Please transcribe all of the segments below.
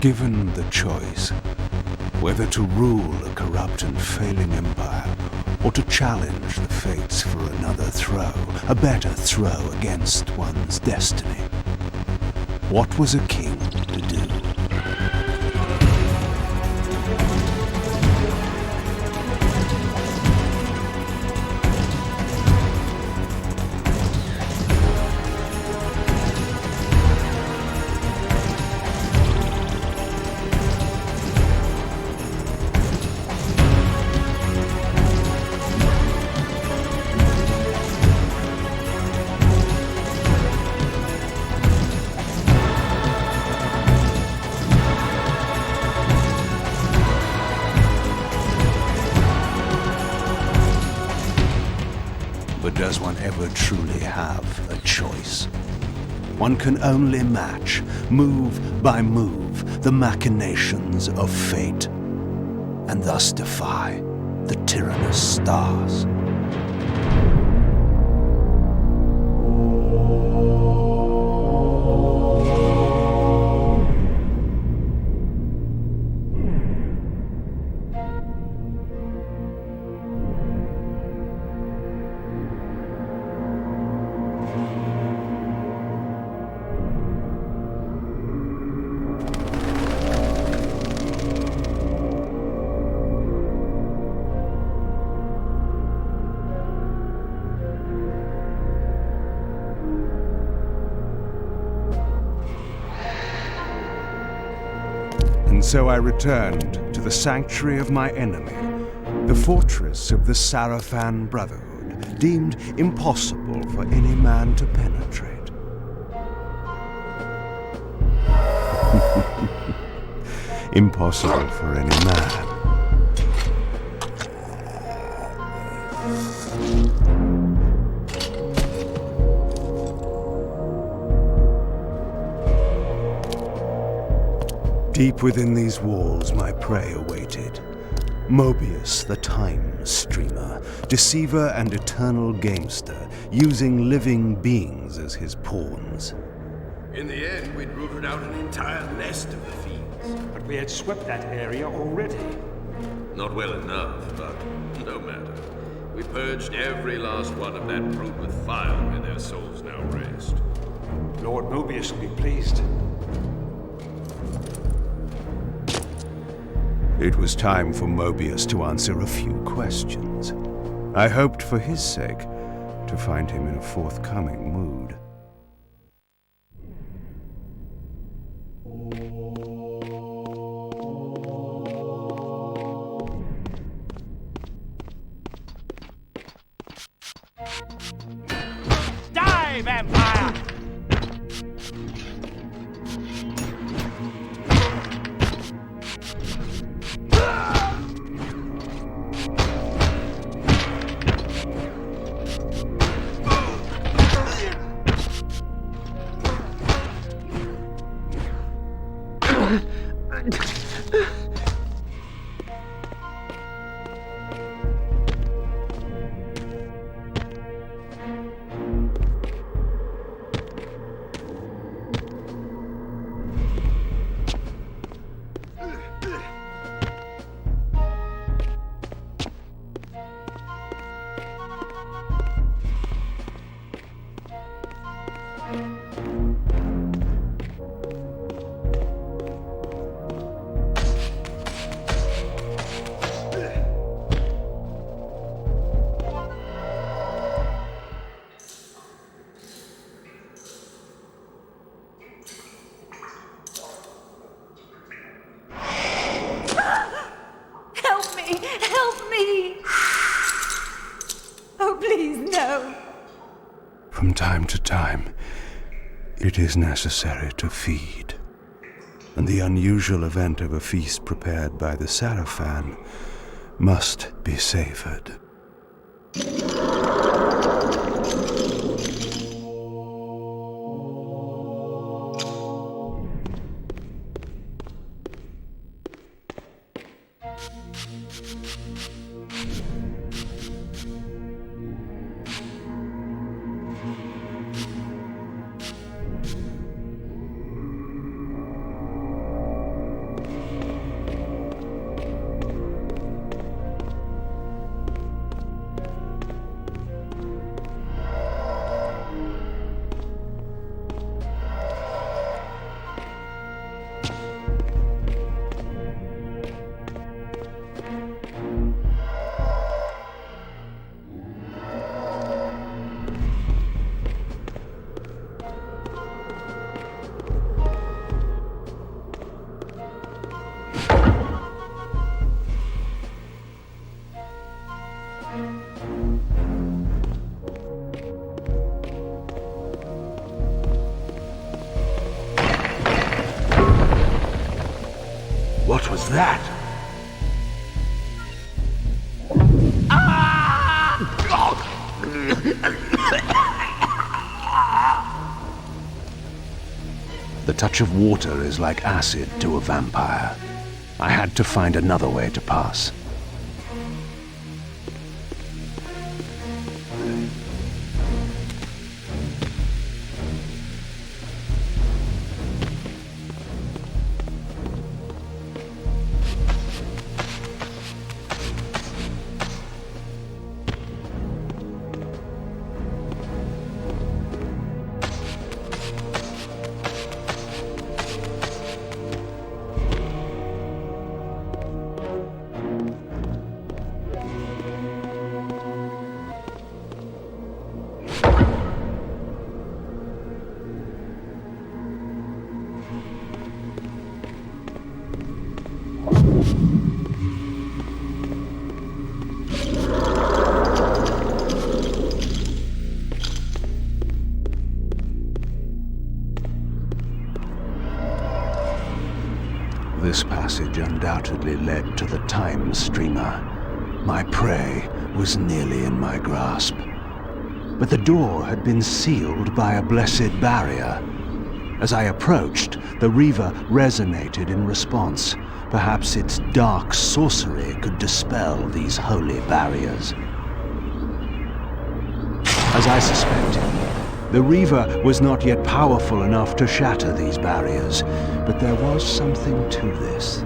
Given the choice, whether to rule a corrupt and failing empire, or to challenge the fates for another throw, a better throw against one's destiny, what was a king to do? But does one ever truly have a choice? One can only match, move by move, the machinations of fate, and thus defy the tyrannous stars. And so I returned to the sanctuary of my enemy, the fortress of the Sarafan Brotherhood, deemed impossible for any man to penetrate. Impossible for any man. Deep within these walls my prey awaited. Mobius, the time streamer, deceiver and eternal gamester, using living beings as his pawns. In the end, we'd rooted out an entire nest of the fiends. But we had swept that area already. Not well enough, but no matter. We purged every last one of that brood with fire, where their souls now rest. Lord Mobius will be pleased. It was time for Mobius to answer a few questions. I hoped for his sake to find him in a forthcoming mood. Die, vampire! From time to time, it is necessary to feed. And the unusual event of a feast prepared by the Sarafan must be savored. What was that? The touch of water is like acid to a vampire. I had to find another way to pass. This passage undoubtedly led to the time streamer. My prey was nearly in my grasp. But the door had been sealed by a blessed barrier. As I approached, the Reaver resonated in response. Perhaps its dark sorcery could dispel these holy barriers. As I suspected, the Reaver was not yet powerful enough to shatter these barriers, but there was something to this.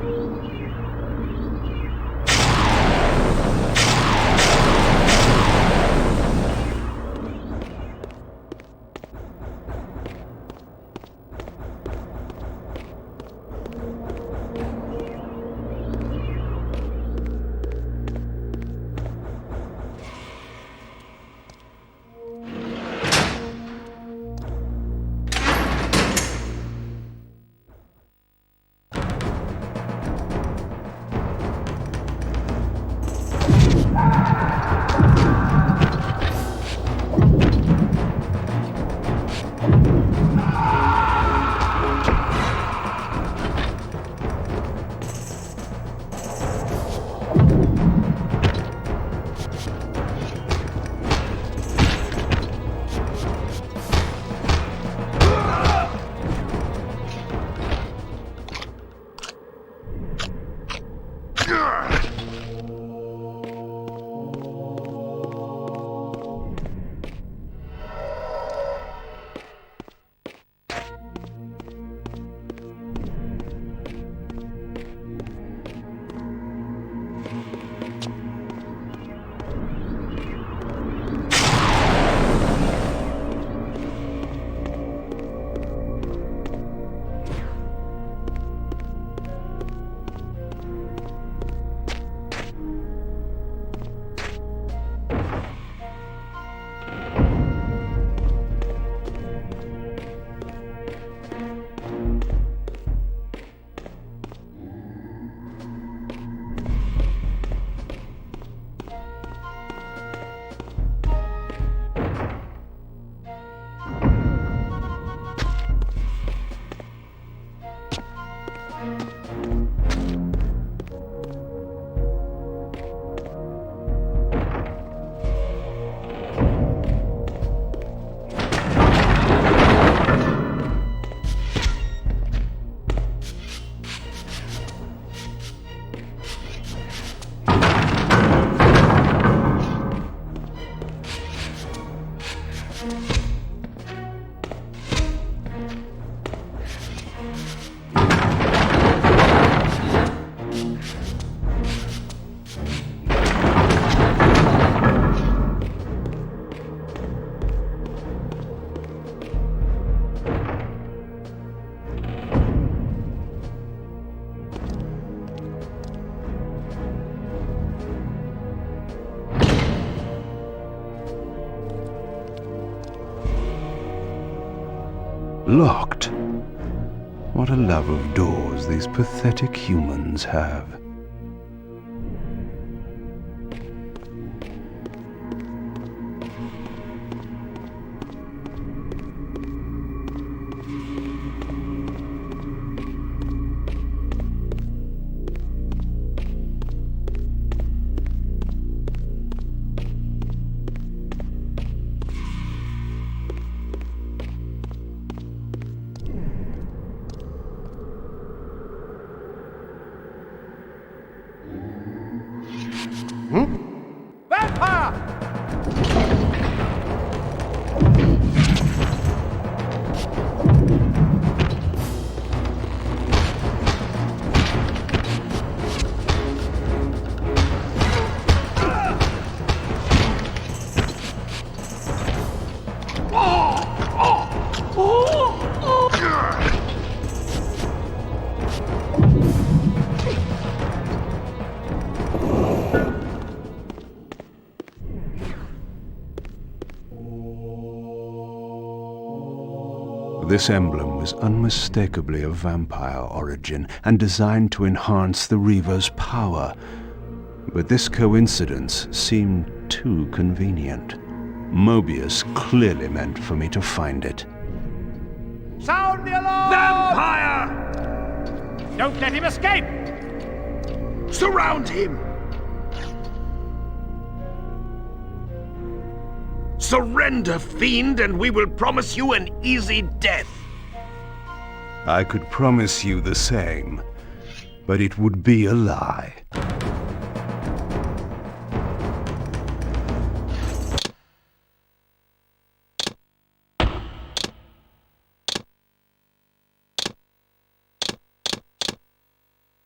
Locked. What a love of doors these pathetic humans have. This emblem was unmistakably of vampire origin and designed to enhance the Reaver's power. But this coincidence seemed too convenient. Mobius clearly meant for me to find it. Sound the alarm! Vampire! Don't let him escape! Surround him! Surrender, fiend, and we will promise you an easy death. I could promise you the same, but it would be a lie.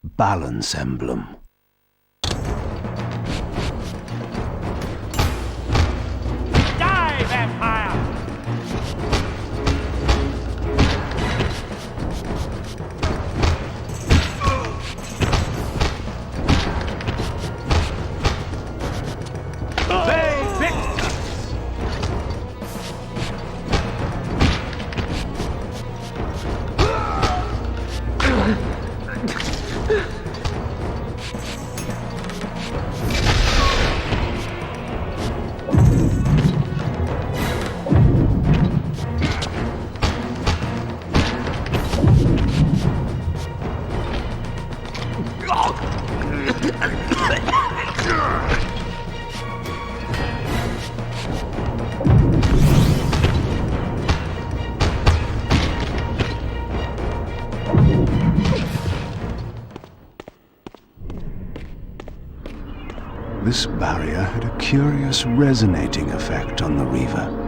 Balance emblem. Die, vampire! They picked us! This barrier had a curious resonating effect on the Reaver.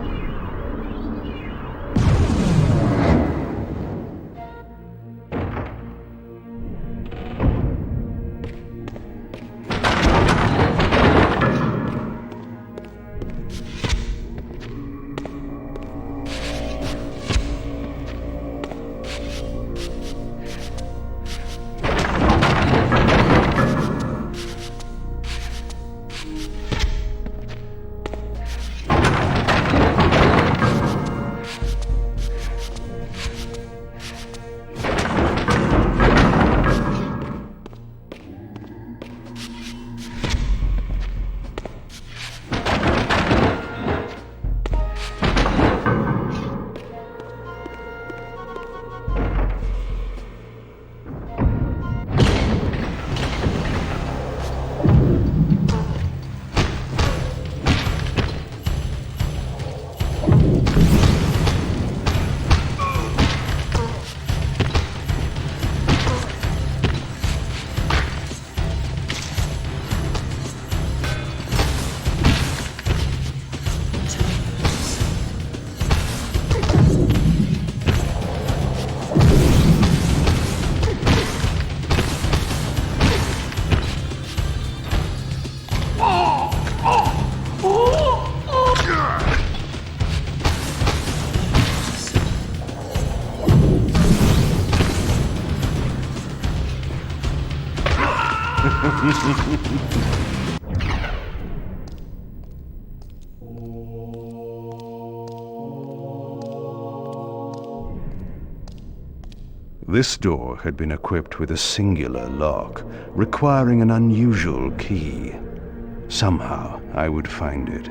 This door had been equipped with a singular lock, requiring an unusual key. Somehow, I would find it.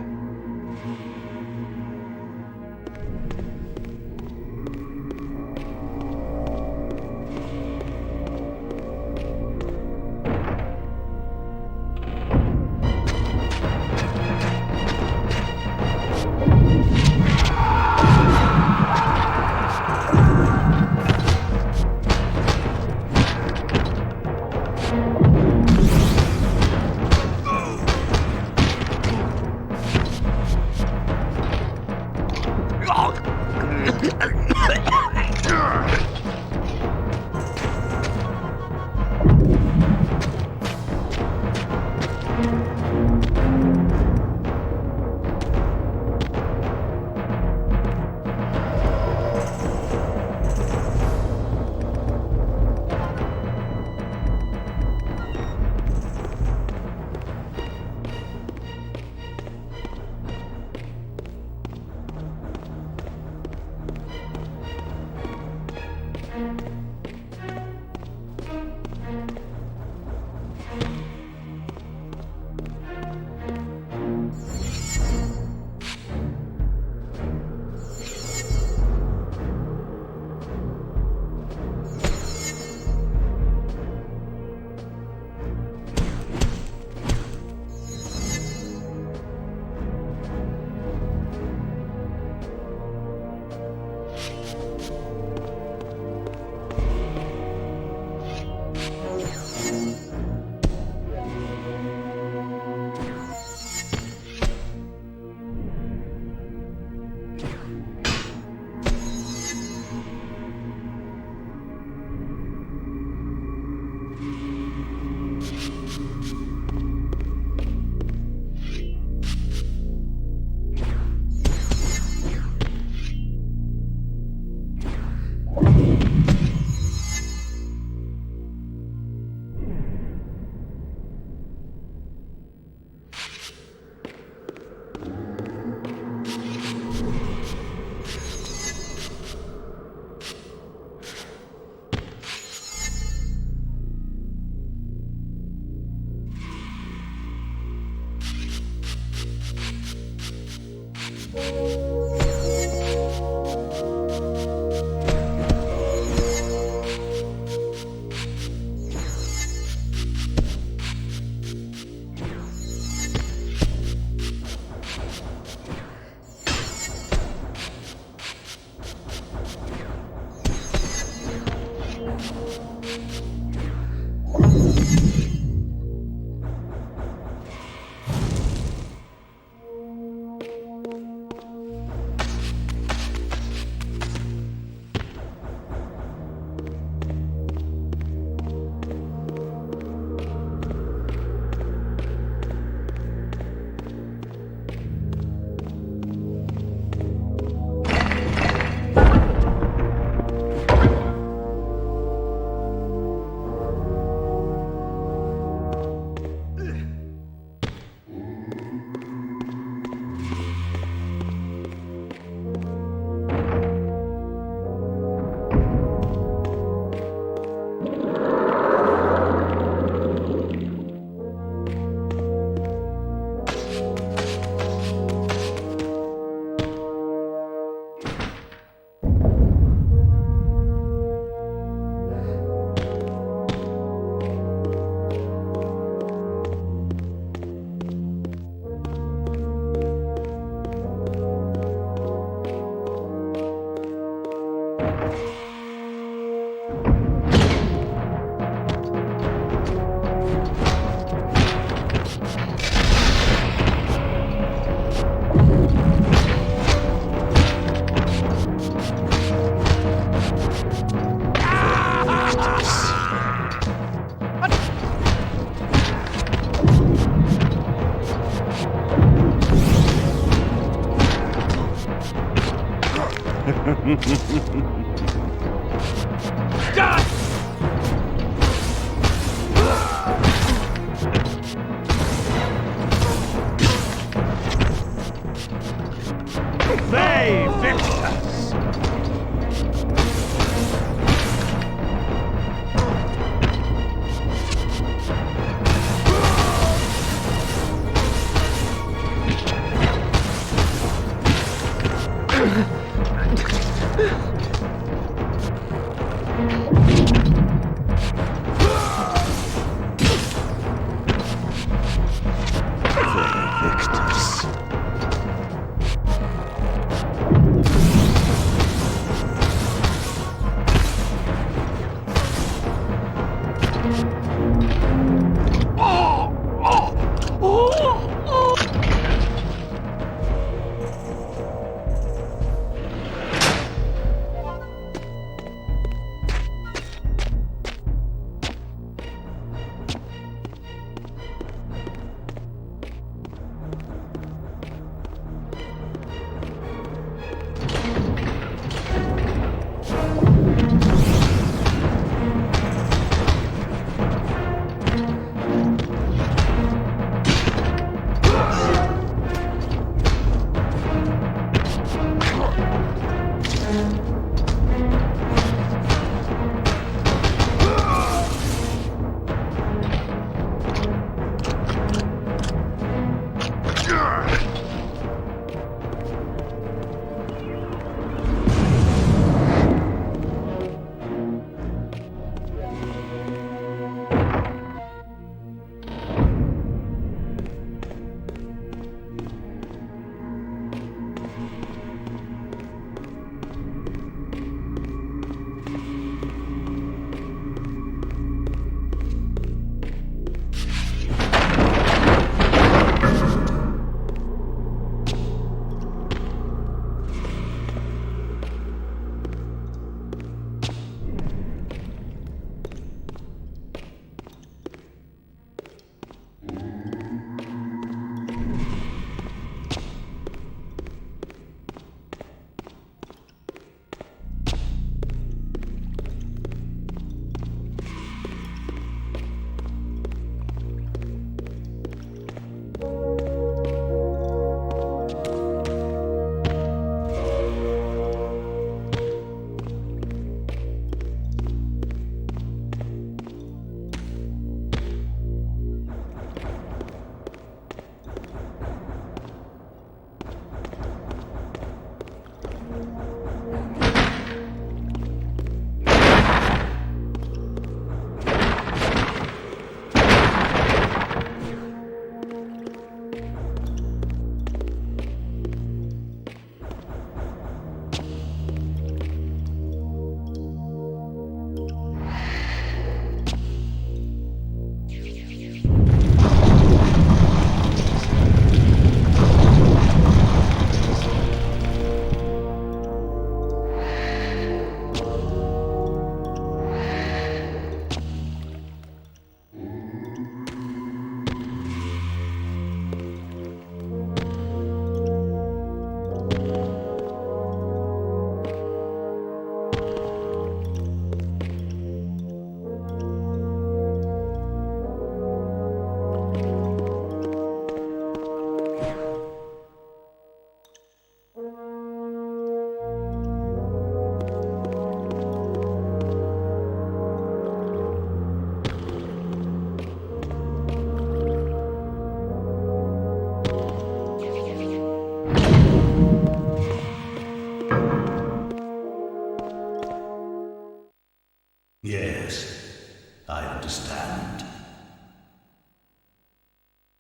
They victors!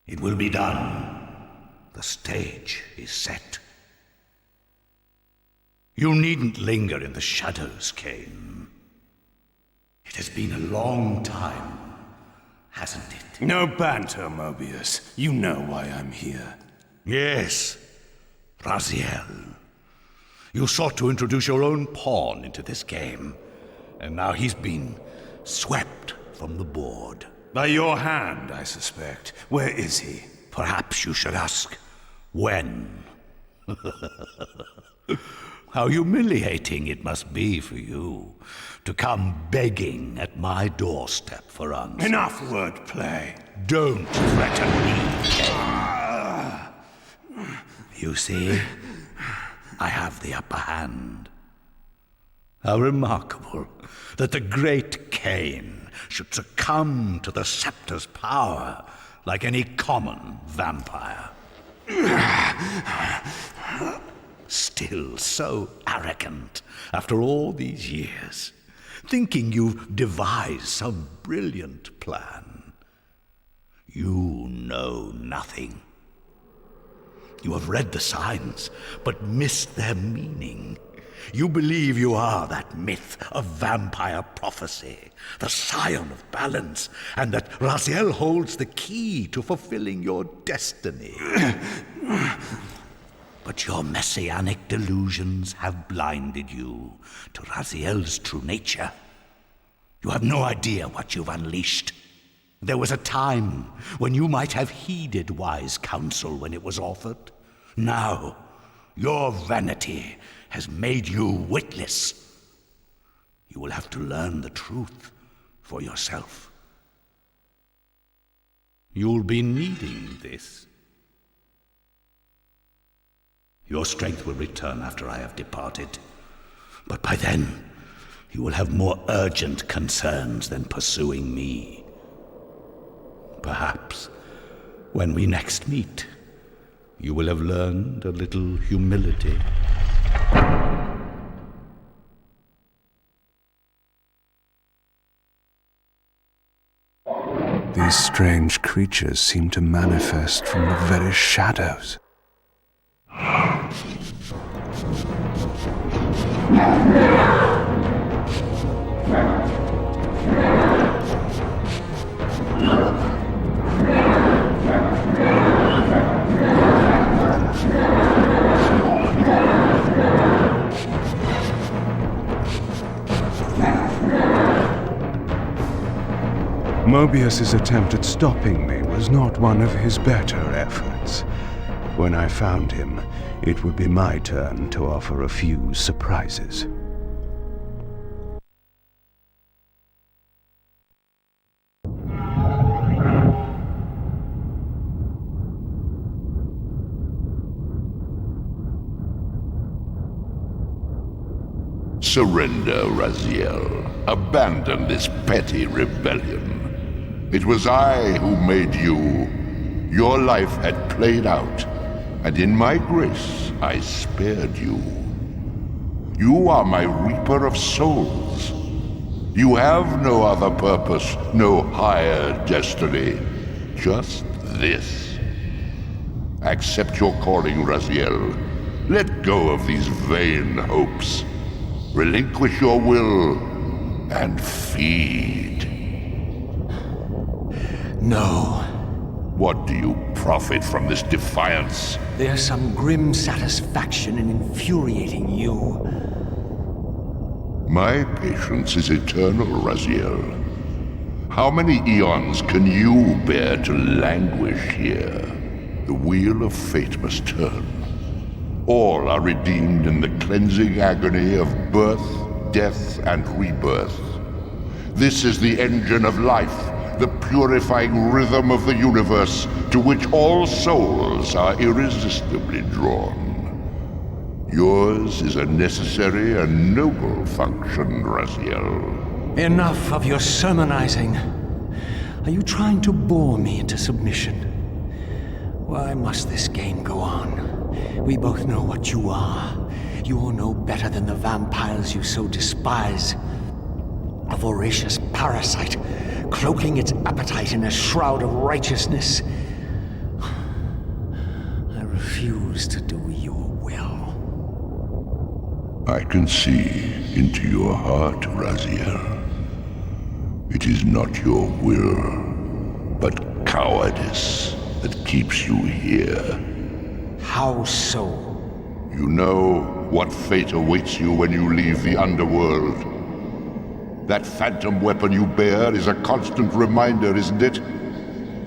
It will be done. The stage is set. You needn't linger in the shadows, Kain. It has been a long time, hasn't it? No banter, Mobius. You know why I'm here. Yes, Raziel. You sought to introduce your own pawn into this game, and now he's been swept from the board. By your hand, I suspect. Where is he? Perhaps you should ask, when? How humiliating it must be for you to come begging at my doorstep for answers. Enough wordplay. Don't threaten me, Kain. You see, I have the upper hand. How remarkable that the great Kain should succumb to the scepter's power like any common vampire. Still so arrogant after all these years, thinking you've devised some brilliant plan. You know nothing. You have read the signs, but missed their meaning. You believe you are that myth of vampire prophecy, the scion of balance, and that Raziel holds the key to fulfilling your destiny. But your messianic delusions have blinded you to Raziel's true nature. You have no idea what you've unleashed. There was a time when you might have heeded wise counsel when it was offered. Now, your vanity has made you witless. You will have to learn the truth for yourself. You'll be needing this. Your strength will return after I have departed, but by then, you will have more urgent concerns than pursuing me. Perhaps, when we next meet, you will have learned a little humility. These strange creatures seem to manifest from the very shadows. Mobius's attempt at stopping me was not one of his better efforts. When I found him, it would be my turn to offer a few surprises. Surrender, Raziel. Abandon this petty rebellion. It was I who made you. Your life had played out, and in my grace I spared you. You are my reaper of souls. You have no other purpose, no higher destiny. Just this. Accept your calling, Raziel. Let go of these vain hopes. Relinquish your will and feed. No. What do you profit from this defiance? There's some grim satisfaction in infuriating you. My patience is eternal, Raziel. How many eons can you bear to languish here? The wheel of fate must turn. All are redeemed in the cleansing agony of birth, death, and rebirth. This is the engine of life, the purifying rhythm of the universe to which all souls are irresistibly drawn. Yours is a necessary and noble function, Raziel. Enough of your sermonizing. Are you trying to bore me into submission? Why must this game go on? We both know what you are. You're no better than the vampires you so despise. A voracious parasite, cloaking its appetite in a shroud of righteousness. refuse to do your will. I can see into your heart, Raziel. It is not your will, but cowardice that keeps you here. How so? You know what fate awaits you when you leave the underworld. That phantom weapon you bear is a constant reminder, isn't it?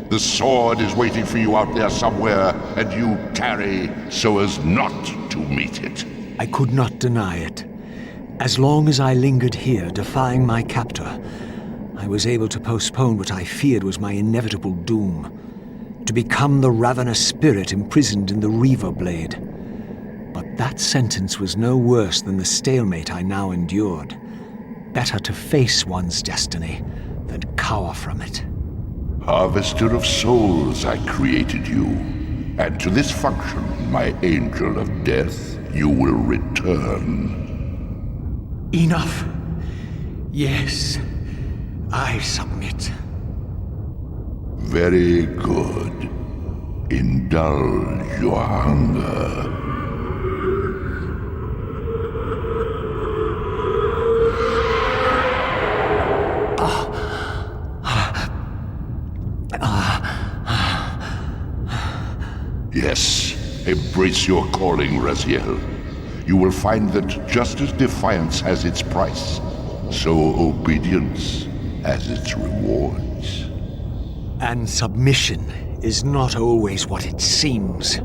The sword is waiting for you out there somewhere, and you tarry so as not to meet it. I could not deny it. As long as I lingered here, defying my captor, I was able to postpone what I feared was my inevitable doom. To become the ravenous spirit imprisoned in the Reaver Blade. But that sentence was no worse than the stalemate I now endured. Better to face one's destiny than cower from it. Harvester of souls, I created you. And to this function, my angel of death, you will return. Enough. Yes, I submit. Very good. Indulge your hunger. Yes, embrace your calling, Raziel. You will find that just as defiance has its price, so obedience has its rewards. And submission is not always what it seems.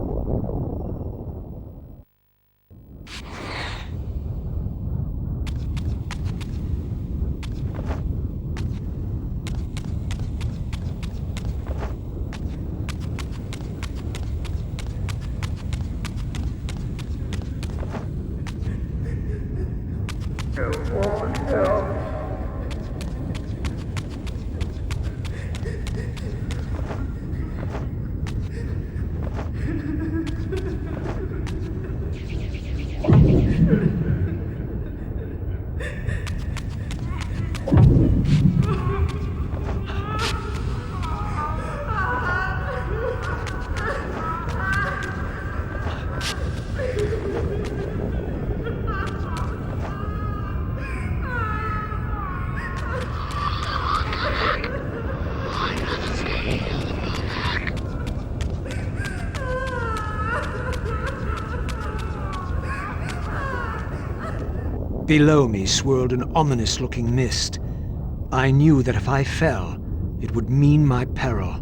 Below me swirled an ominous-looking mist. I knew that if I fell, it would mean my peril.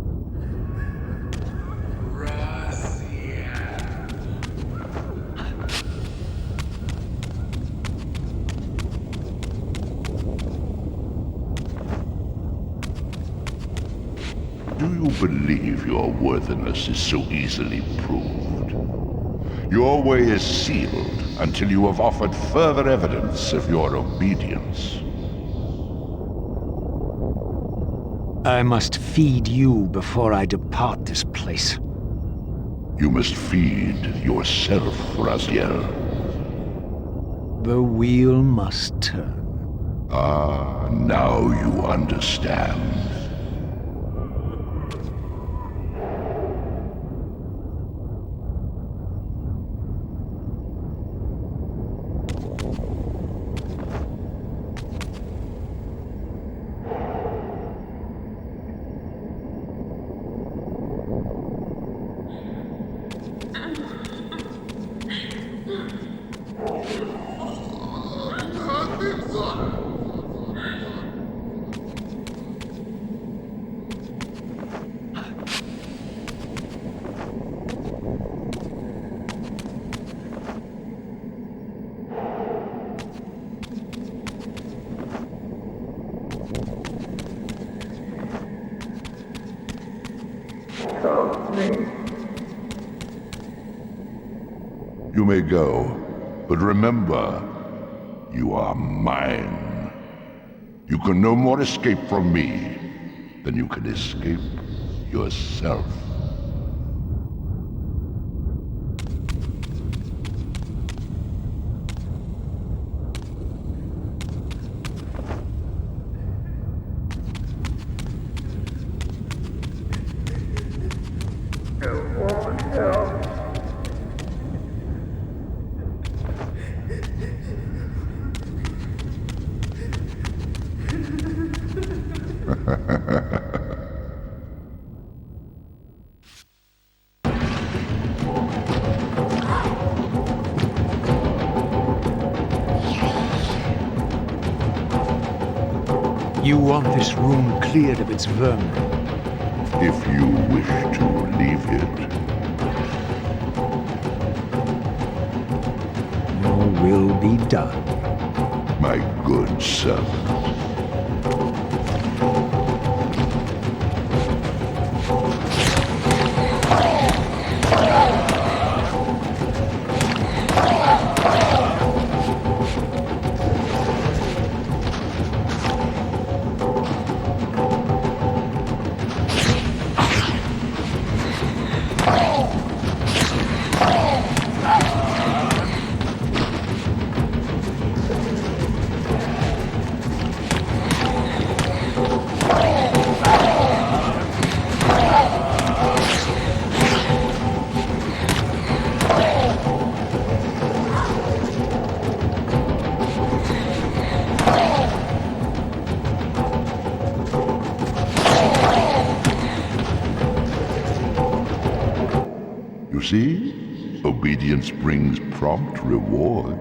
Do you believe your worthiness is so easily proved? Your way is sealed until you have offered further evidence of your obedience. I must feed you before I depart this place. You must feed yourself, Raziel. The wheel must turn. Ah, now you understand. You may go, but remember, you are mine. You can no more escape from me than you can escape yourself. You want this room cleared of its vermin? If you wish to leave it. Your will be done. My good servant. You see? Obedience brings prompt rewards.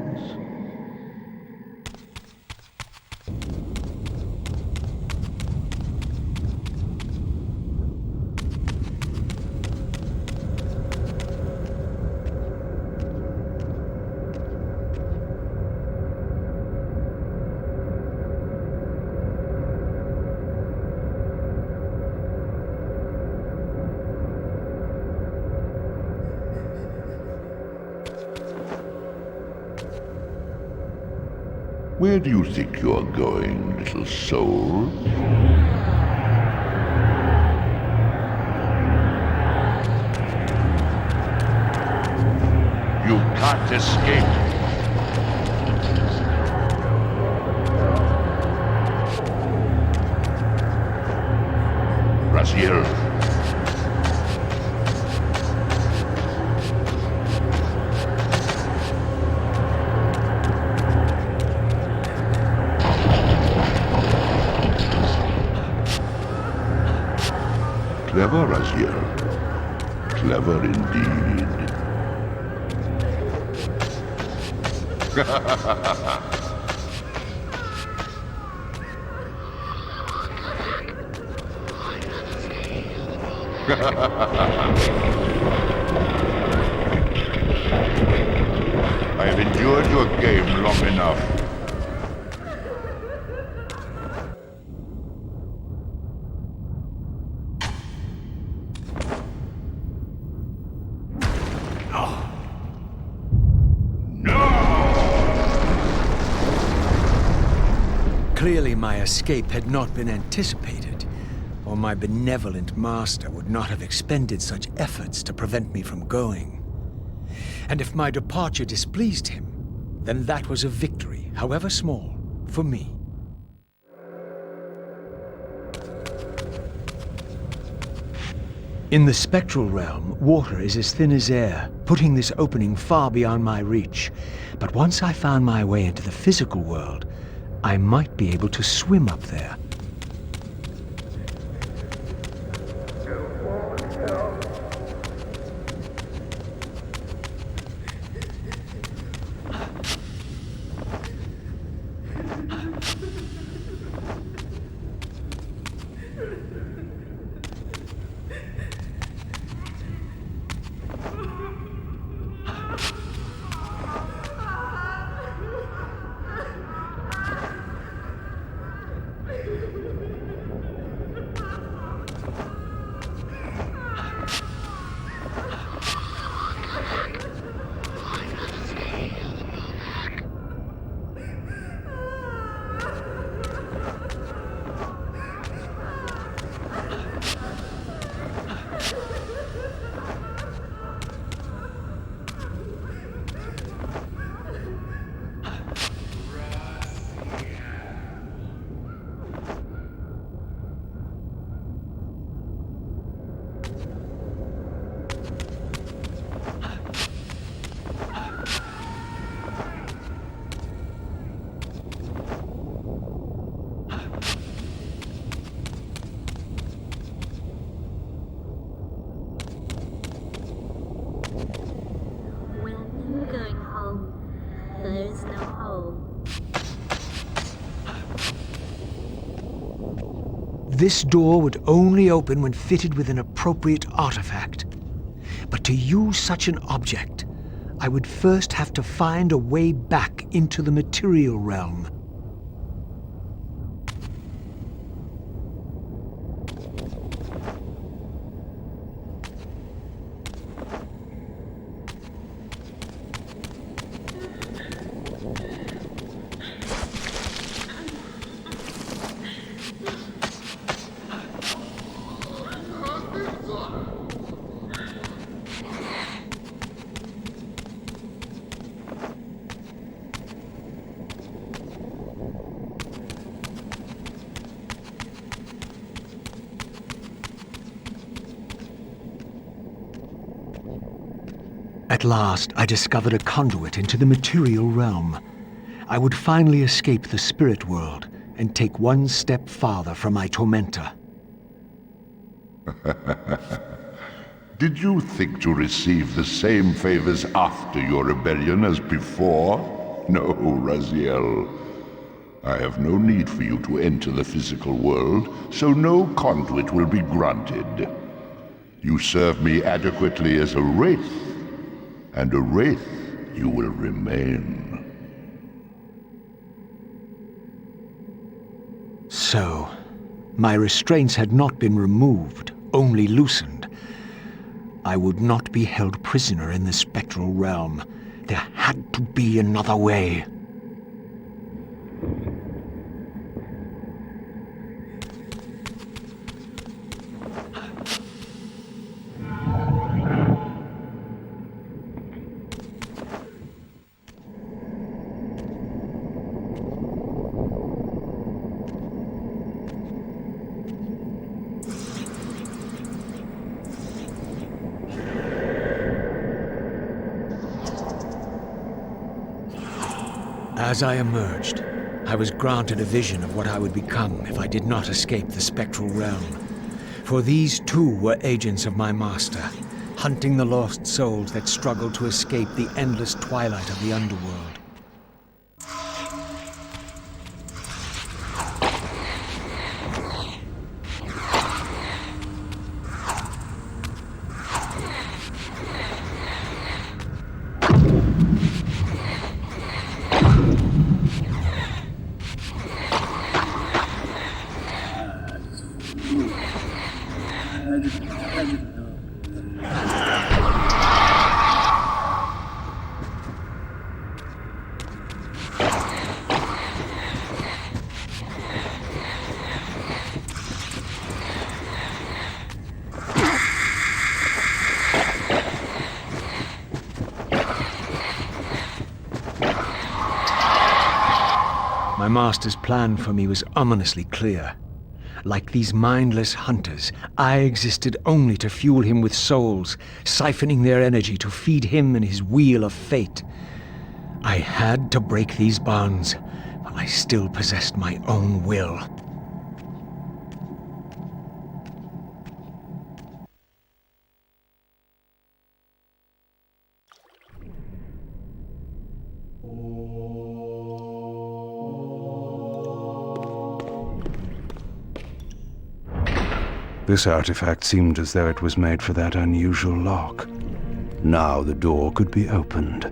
Where do you think you're going, little soul? You can't escape. Raziel. Clever, Raziel. Clever indeed. I have endured your game long enough. Clearly my escape had not been anticipated, or my benevolent master would not have expended such efforts to prevent me from going. And if my departure displeased him, then that was a victory, however small, for me. In the spectral realm, water is as thin as air, putting this opening far beyond my reach. But once I found my way into the physical world, I might be able to swim up there. is no home. This door would only open when fitted with an appropriate artifact. But to use such an object, I would first have to find a way back into the material realm. At last, I discovered a conduit into the material realm. I would finally escape the spirit world and take one step farther from my tormentor. Did you think to receive the same favors after your rebellion as before? No, Raziel. I have no need for you to enter the physical world, so no conduit will be granted. You serve me adequately as a wraith, and a wraith you will remain. So, my restraints had not been removed, only loosened. I would not be held prisoner in the spectral realm. There had to be another way. As I emerged, I was granted a vision of what I would become if I did not escape the spectral realm. For these too were agents of my master, hunting the lost souls that struggled to escape the endless twilight of the underworld. My master's plan for me was ominously clear. Like these mindless hunters, I existed only to fuel him with souls, siphoning their energy to feed him and his wheel of fate. I had to break these bonds, while I still possessed my own will. This artifact seemed as though it was made for that unusual lock. Now the door could be opened.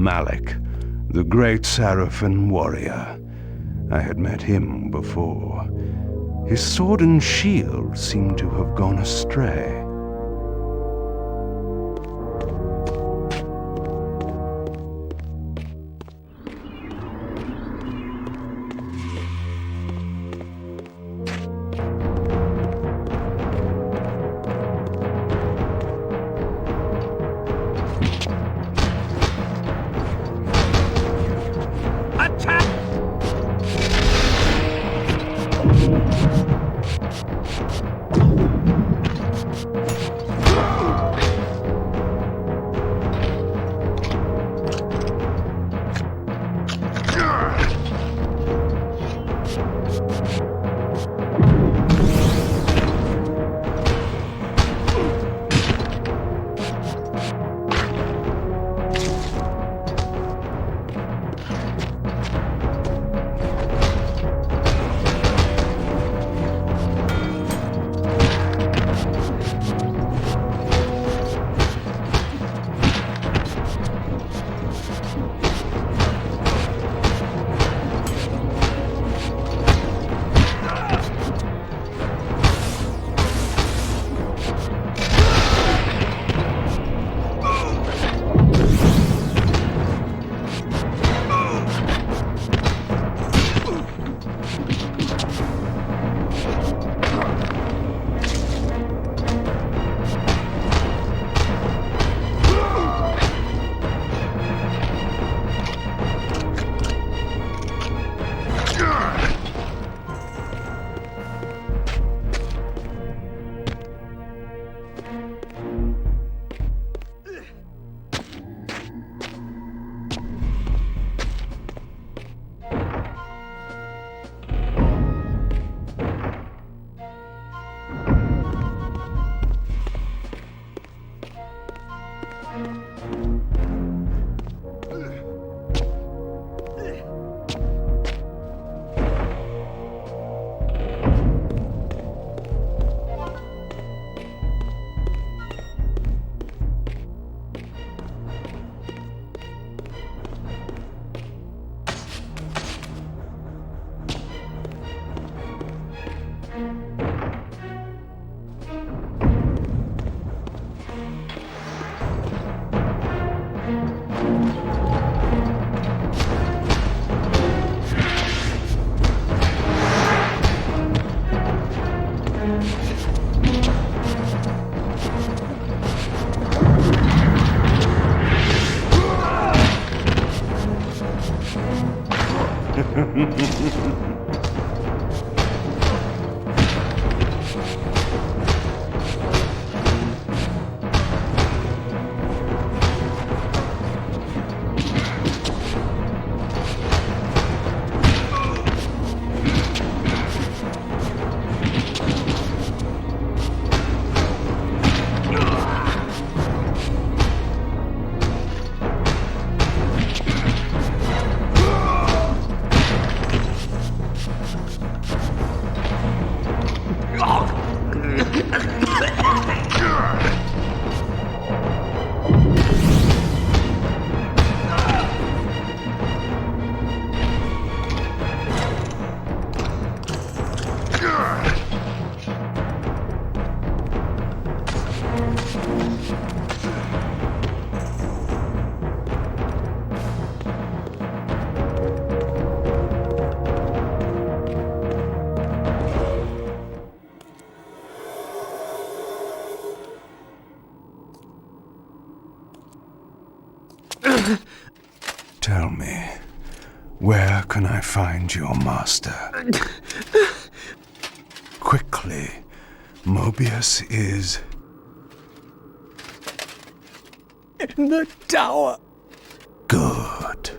Malik, the great Sarafan warrior. I had met him before. His sword and shield seemed to have gone astray. Tell me, where can I find your master? Quickly, Mobius is... In the tower. Good.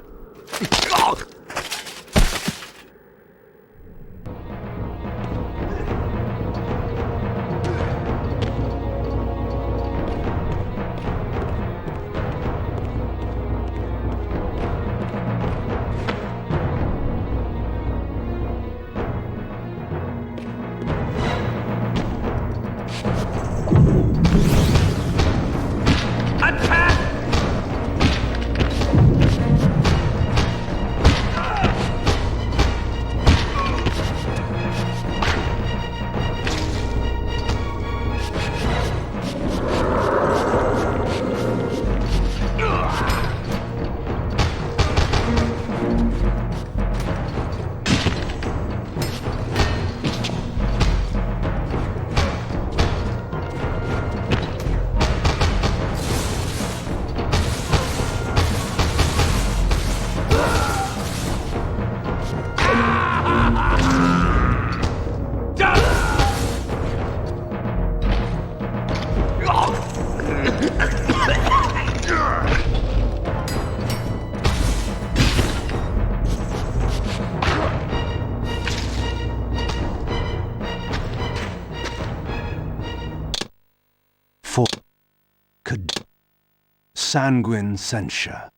For sanguine censure.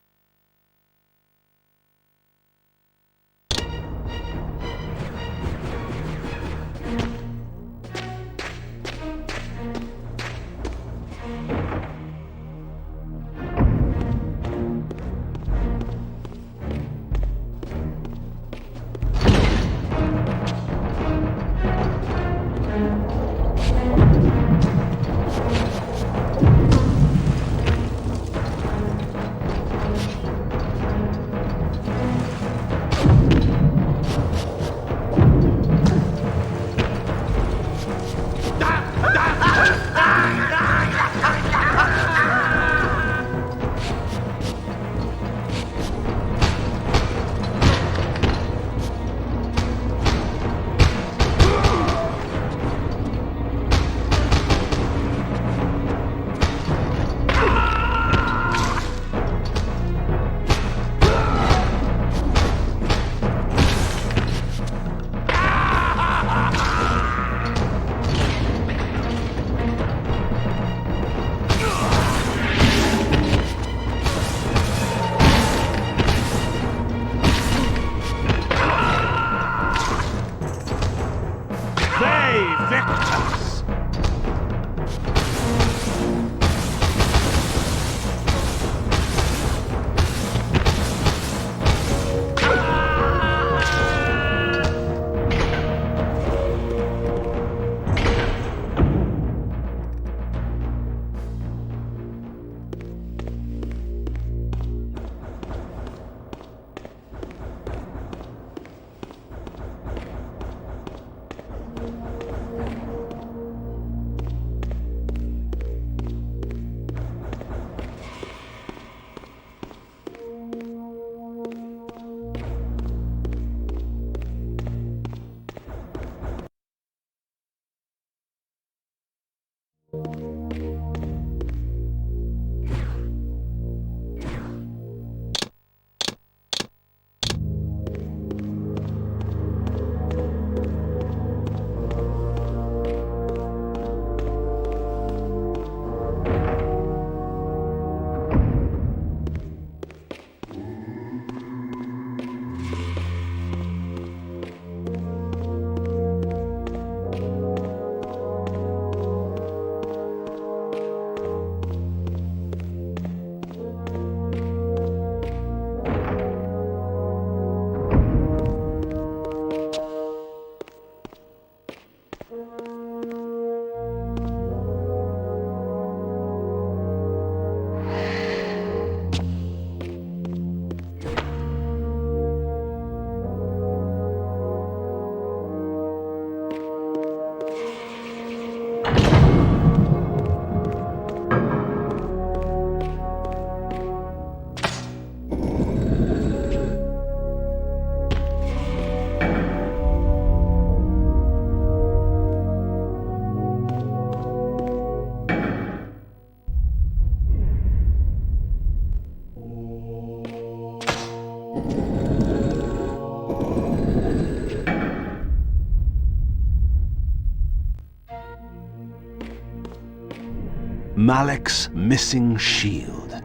Malek's missing shield.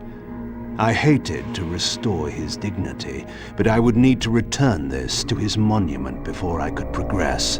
I hated to restore his dignity, but I would need to return this to his monument before I could progress.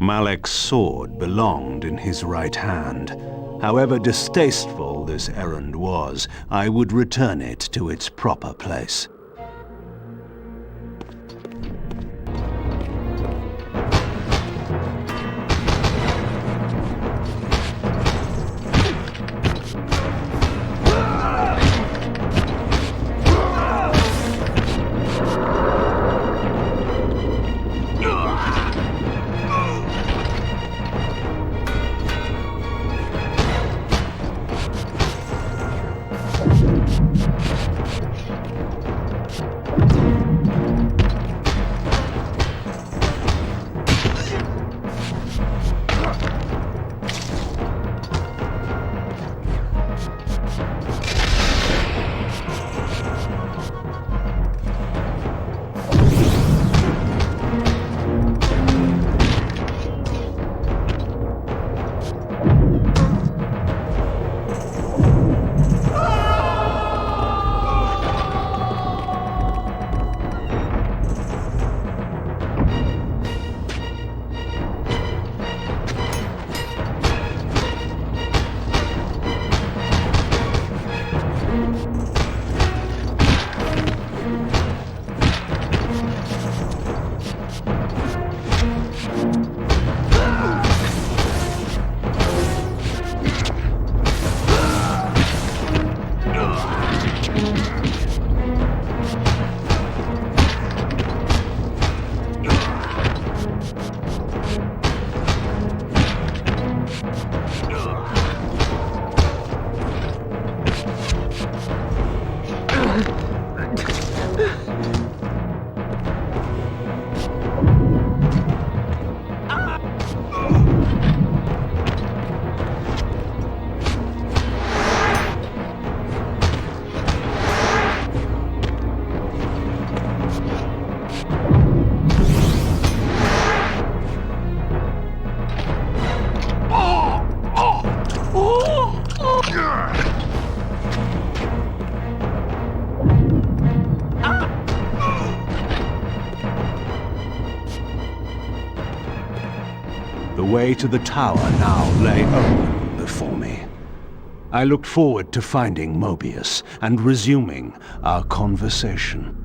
Malek's sword belonged in his right hand. However distasteful this errand was, I would return it to its proper place. The way to the tower now lay open before me. I looked forward to finding Mobius and resuming our conversation.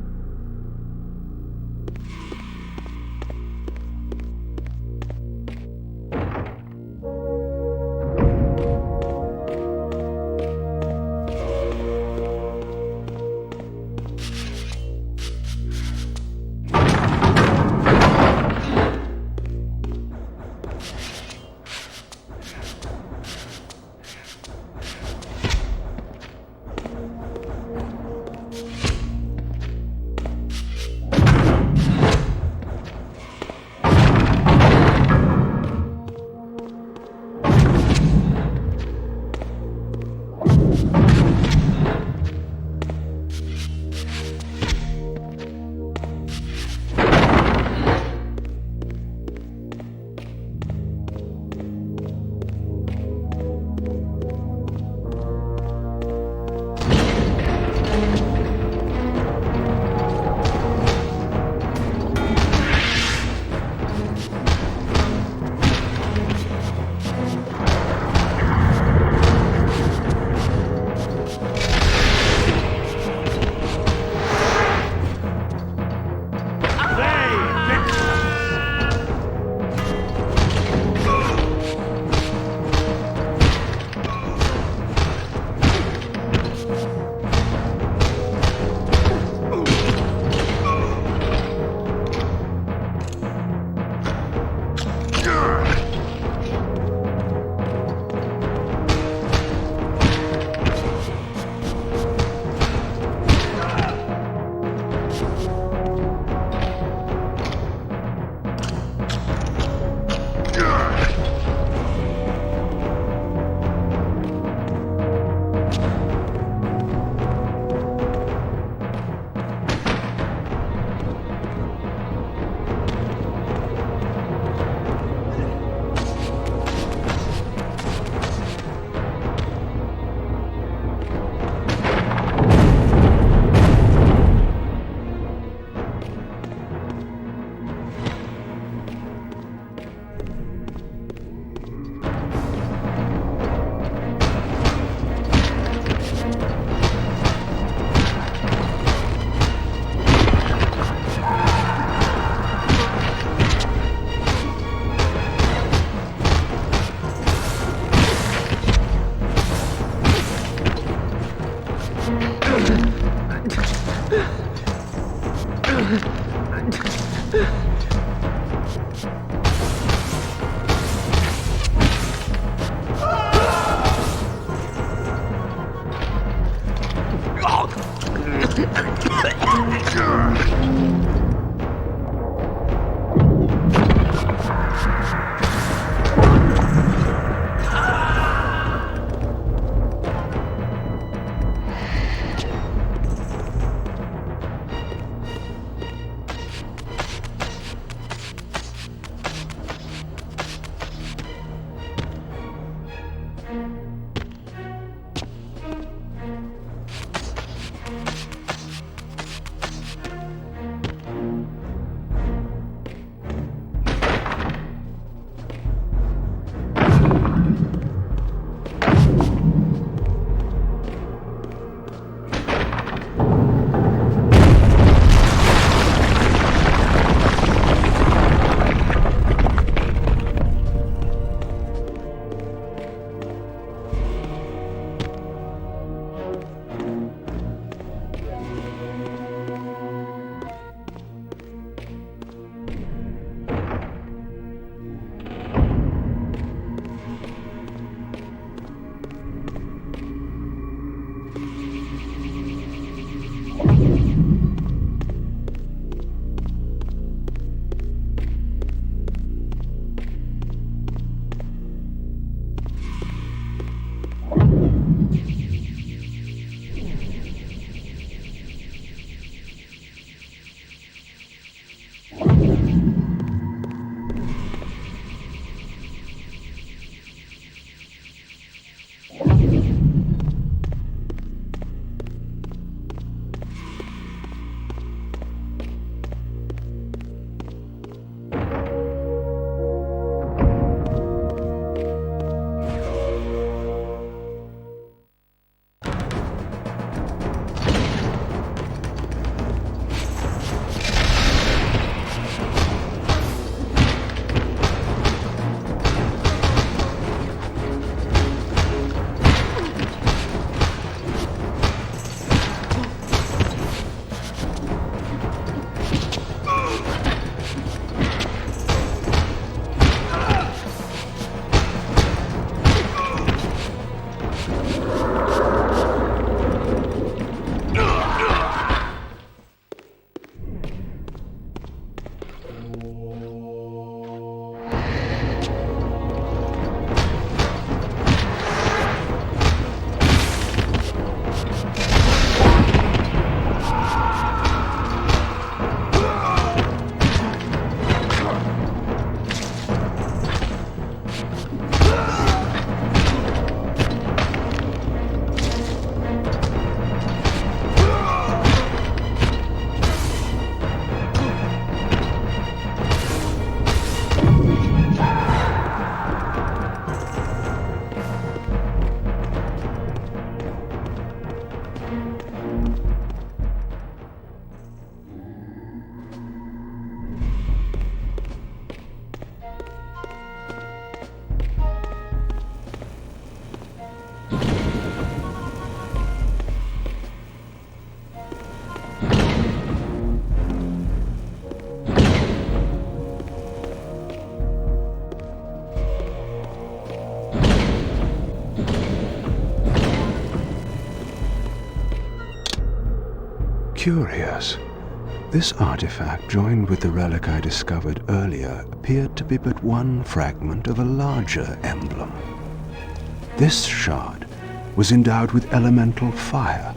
Curious. This artifact, joined with the relic I discovered earlier, appeared to be but one fragment of a larger emblem. This shard was endowed with elemental fire,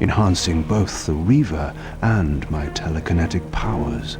enhancing both the Reaver and my telekinetic powers.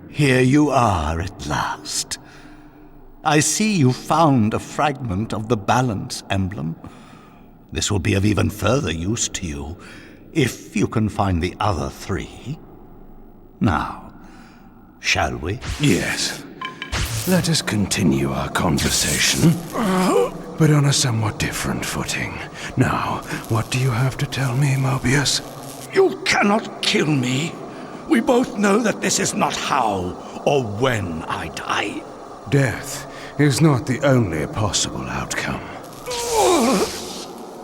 Here you are at last. I see you found a fragment of the balance emblem. This will be of even further use to you, if you can find the other three. Now, shall we? Yes. Let us continue our conversation, but on a somewhat different footing. Now, what do you have to tell me, Mobius? You cannot kill me. We both know that this is not how or when I die. Death is not the only possible outcome.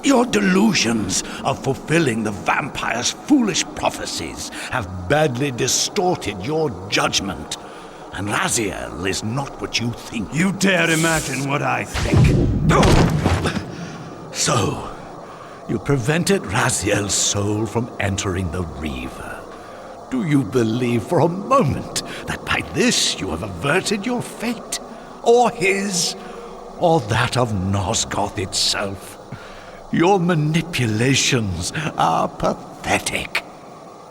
Your delusions of fulfilling the vampire's foolish prophecies have badly distorted your judgment. And Raziel is not what you think. You dare imagine what I think. So, you prevented Raziel's soul from entering the Reaver. Do you believe for a moment that by this you have averted your fate? Or his? Or that of Nosgoth itself? Your manipulations are pathetic.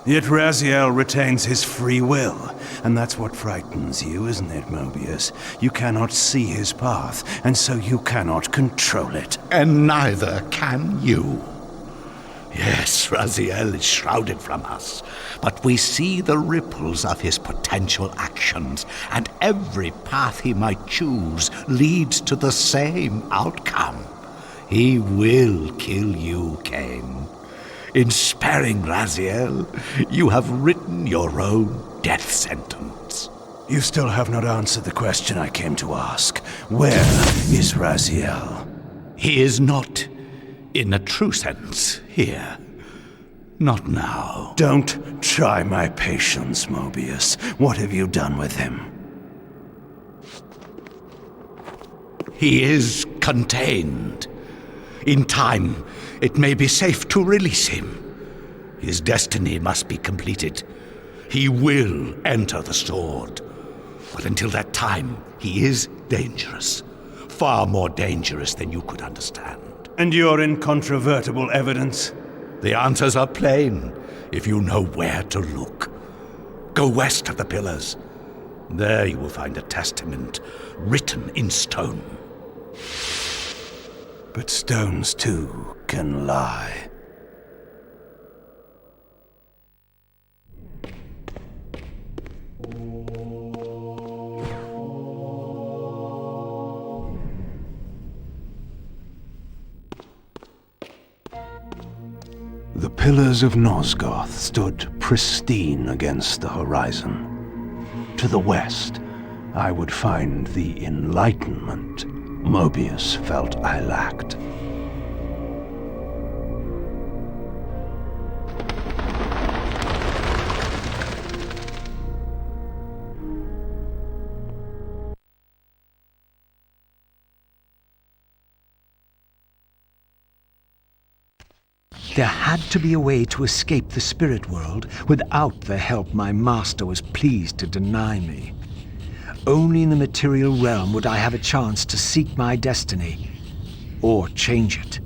Yet Raziel retains his free will, and that's what frightens you, isn't it, Mobius? You cannot see his path, and so you cannot control it. And neither can you. Yes, Raziel is shrouded from us, but we see the ripples of his potential actions, and every path he might choose leads to the same outcome. He will kill you, Kain. In sparing Raziel, you have written your own death sentence. You still have not answered the question I came to ask. Where is Raziel? He is not, in a true sense, here. Not now. Don't try my patience, Mobius. What have you done with him? He is contained. In time, it may be safe to release him. His destiny must be completed. He will enter the sword. But until that time, he is dangerous. Far more dangerous than you could understand. And your incontrovertible evidence? The answers are plain, if you know where to look. Go west of the pillars. There you will find a testament written in stone. But stones, too, can lie. The pillars of Nosgoth stood pristine against the horizon. To the west, I would find the enlightenment Mobius felt I lacked. There had to be a way to escape the spirit world without the help my master was pleased to deny me. Only in the material realm would I have a chance to seek my destiny, or change it.